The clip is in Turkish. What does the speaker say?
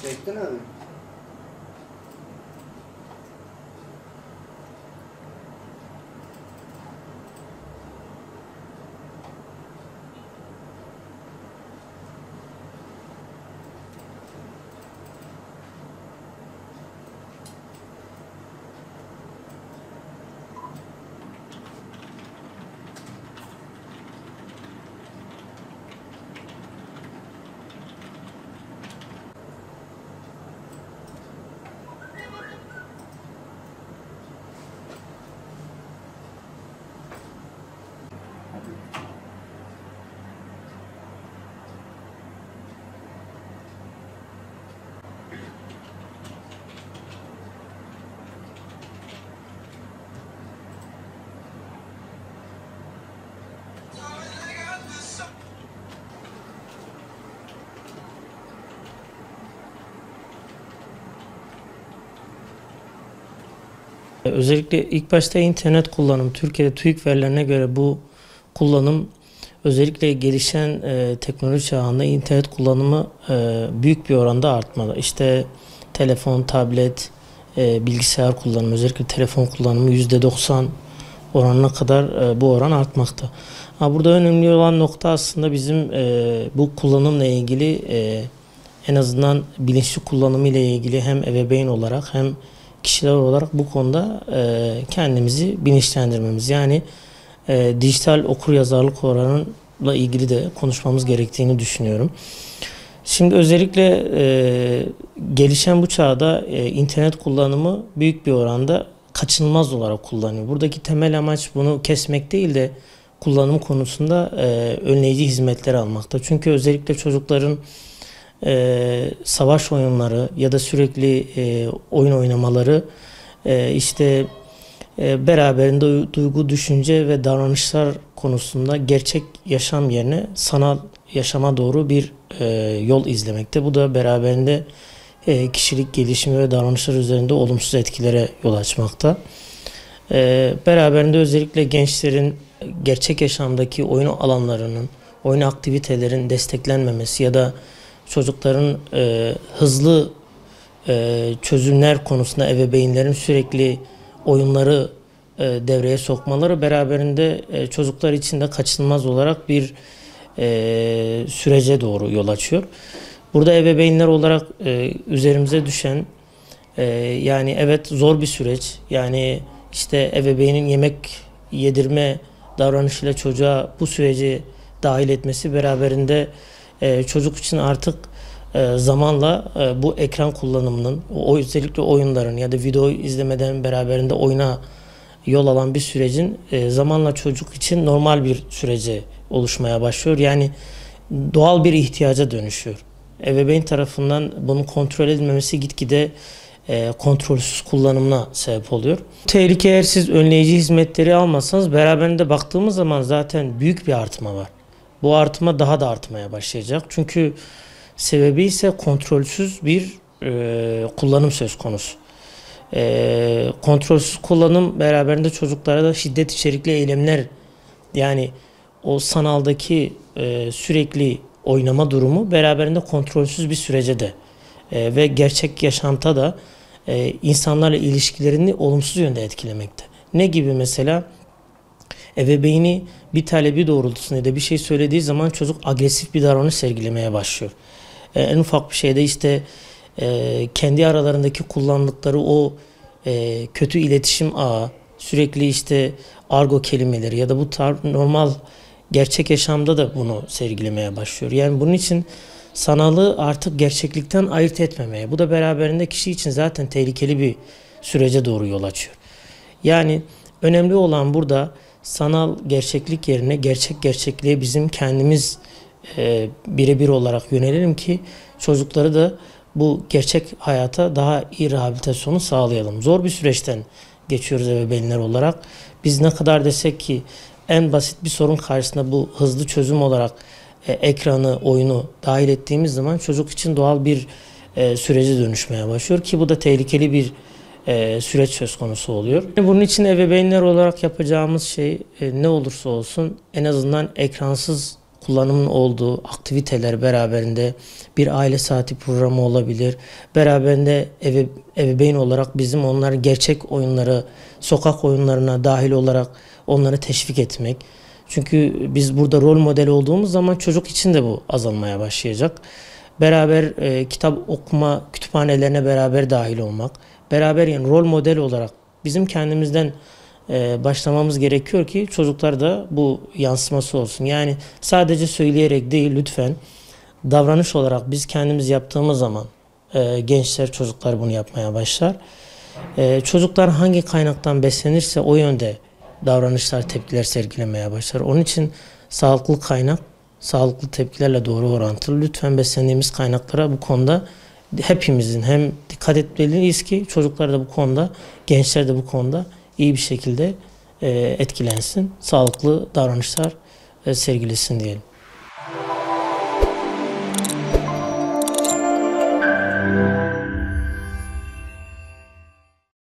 Çektin abi. Özellikle ilk başta internet kullanımı, Türkiye'de TÜİK verilerine göre bu kullanım özellikle gelişen teknoloji çağında internet kullanımı büyük bir oranda artmalı. İşte telefon, tablet, bilgisayar kullanımı, özellikle telefon kullanımı %90 oranına kadar bu oran artmakta. Burada önemli olan nokta aslında bizim bu kullanımla ilgili en azından bilinçli kullanımı ile ilgili hem ebeveyn olarak hem kişiler olarak bu konuda kendimizi bilinçlendirmemiz. Yani dijital okuryazarlık oranıyla ilgili de konuşmamız gerektiğini düşünüyorum. Şimdi özellikle gelişen bu çağda internet kullanımı büyük bir oranda kaçınılmaz olarak kullanıyor. Buradaki temel amaç bunu kesmek değil de kullanım konusunda önleyici hizmetler almakta. Çünkü özellikle çocukların savaş oyunları ya da sürekli oyun oynamaları işte beraberinde duygu, düşünce ve davranışlar konusunda gerçek yaşam yerine sanal yaşama doğru bir yol izlemekte. Bu da beraberinde kişilik gelişimi ve davranışlar üzerinde olumsuz etkilere yol açmakta. Beraberinde özellikle gençlerin gerçek yaşamdaki oyun alanlarının, oyun aktivitelerin desteklenmemesi ya da çocukların hızlı çözümler konusunda ebeveynlerin sürekli oyunları devreye sokmaları beraberinde çocuklar için de kaçınılmaz olarak bir sürece doğru yol açıyor. Burada ebeveynler olarak üzerimize düşen yani evet zor bir süreç. Yani işte ebeveynin yemek yedirme davranışıyla çocuğa bu süreci dahil etmesi beraberinde çocuk için artık zamanla bu ekran kullanımının, özellikle oyunların ya da video izlemeden beraberinde oyuna yol alan bir sürecin zamanla çocuk için normal bir sürece oluşmaya başlıyor. Yani doğal bir ihtiyaca dönüşüyor. Ebeveyn tarafından bunun kontrol edilmemesi gitgide kontrolsüz kullanımına sebep oluyor. Tehlike eğer siz önleyici hizmetleri almazsanız beraberinde baktığımız zaman zaten büyük bir artma var. Bu artma daha da artmaya başlayacak. Çünkü sebebi ise kontrolsüz bir kullanım söz konusu. Kontrolsüz kullanım beraberinde çocuklara da şiddet içerikli eylemler, yani o sanaldaki sürekli oynama durumu beraberinde kontrolsüz bir sürece de ve gerçek yaşamta da insanlarla ilişkilerini olumsuz yönde etkilemekte. Ne gibi mesela? Ebeveyni bir talebi doğrultusunda ya da bir şey söylediği zaman çocuk agresif bir davranış sergilemeye başlıyor. En ufak bir şeyde işte kendi aralarındaki kullandıkları o kötü iletişim ağı, sürekli işte argo kelimeleri ya da bu normal gerçek yaşamda da bunu sergilemeye başlıyor. Yani bunun için sanalı artık gerçeklikten ayırt etmemeye, bu da beraberinde kişi için zaten tehlikeli bir sürece doğru yol açıyor. Yani önemli olan burada sanal gerçeklik yerine gerçek gerçekliğe bizim kendimiz birebir olarak yönelelim ki çocukları da bu gerçek hayata daha iyi rehabilitasyonu sağlayalım. Zor bir süreçten geçiyoruz ebeveynler olarak. Biz ne kadar desek ki en basit bir sorun karşısında bu hızlı çözüm olarak ekranı, oyunu dahil ettiğimiz zaman çocuk için doğal bir sürece dönüşmeye başlıyor ki bu da tehlikeli bir süreç söz konusu oluyor. Bunun için ebeveynler olarak yapacağımız şey ne olursa olsun en azından ekransız kullanımın olduğu aktiviteler beraberinde bir aile saati programı olabilir. Beraberinde ebeveyn olarak bizim onları gerçek oyunları, sokak oyunlarına dahil olarak onları teşvik etmek. Çünkü biz burada rol model olduğumuz zaman çocuk için de bu azalmaya başlayacak. Beraber kitap okuma kütüphanelerine beraber dahil olmak. Beraber yani rol model olarak bizim kendimizden başlamamız gerekiyor ki çocuklar da bu yansıması olsun. Yani sadece söyleyerek değil lütfen davranış olarak biz kendimiz yaptığımız zaman gençler, çocuklar bunu yapmaya başlar. Çocuklar hangi kaynaktan beslenirse o yönde davranışlar, tepkiler sergilemeye başlar. Onun için sağlıklı kaynak, sağlıklı tepkilerle doğru orantılı. Lütfen beslendiğimiz kaynaklara bu konuda hepimizin hem dikkat etmeliyiz ki çocuklar da bu konuda, gençler de bu konuda iyi bir şekilde etkilensin, sağlıklı davranışlar sergilesin diyelim.